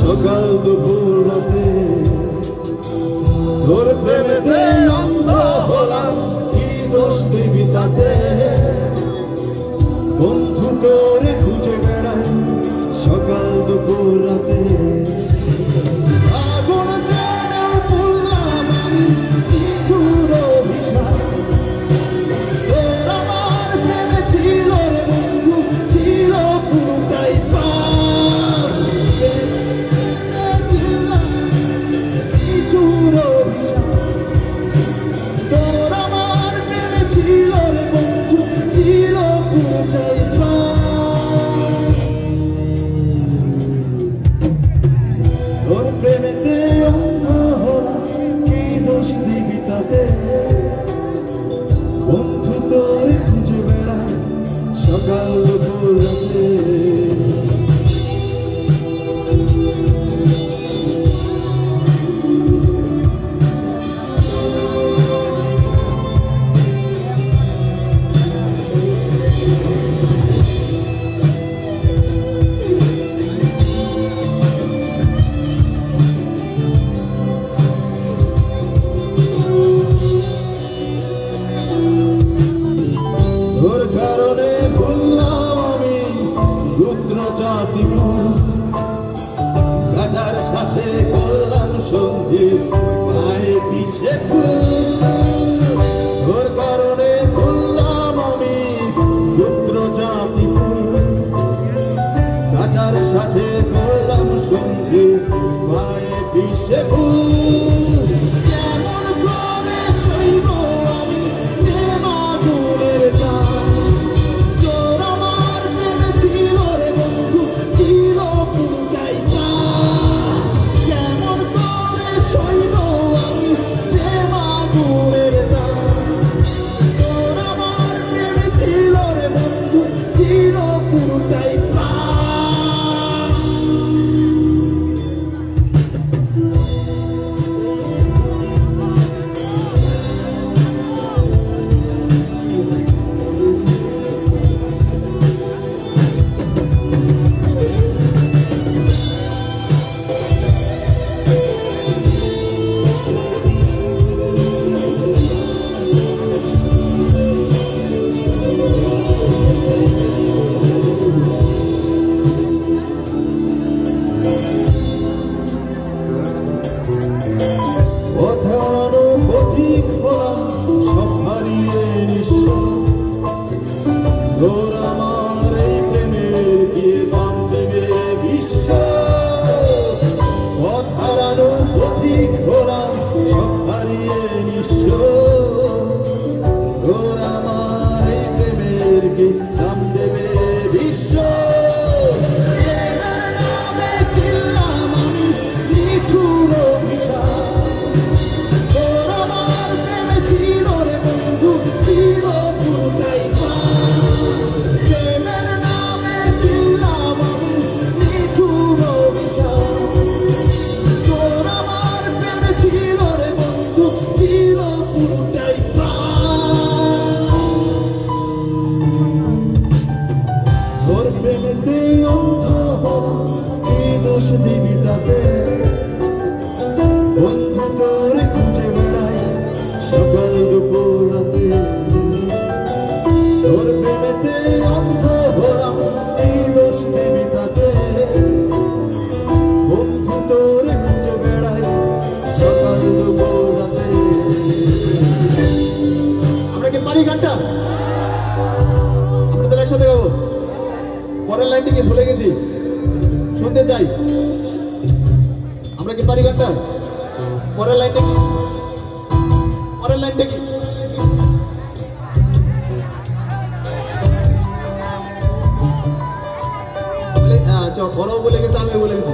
সকাল দুপুর রাতে তোর প্রেমেতে অন্ধ হলাম, কি দোষ দিবি তাতে? বন্ধু তোরে খুঁজে বেড়াই সকাল দুপুর রাতে। তোর প্রেমেতে অন্ধ হলাম, কি দোষ দিবি তাতে? বন্ধু তোরে খুঁজে বেড়াই সকাল দুপুর রাতে। তোর কারণে ভুললাম আমি পুত্র জাতি কুল, কাটার সাথে করলাম সঙ্গী পায়ে পিছে তোর কারণে ভুললাম আমি পুত্র জাতি কুল, কাটার সাথে করলাম সঙ্গী পায়ে পিছে তোর আমার এই প্রেমের কি দাম দেবে বিশ্ব? পথ হারানো পথিক হলাম সব হারিয়ে নিঃস্ব। তোর আমার এই প্রেমের কি দাম দেবে বিশ্ব? তোর আমার প্রেমে ছিল রে বন্ধু, ছিল পুরোটাই তোর প্রেমেতে অন্ধ হলাম, কি দোষ দিবি তাতে? বন্ধু তোরে খুঁজে বেড়াই সকাল দুপুর রাতে। তোর প্রেমেতে অন্ধ হলাম, কি দোষ দিবি তাতে? বন্ধু তোরে খুঁজে বেড়াই সকাল দুপুর রাতে। আমরা কি পারি গানটা? আমরা তো একসাথে গাবো। পরের লাইনটি কি ভুলে গেছি, শুনতে চাই। আমরা কি পারি গানটা? পরের লাইনটা কি? পরের লাইনটা কি? বড় বলে গেছে, আমি বলে গেছি।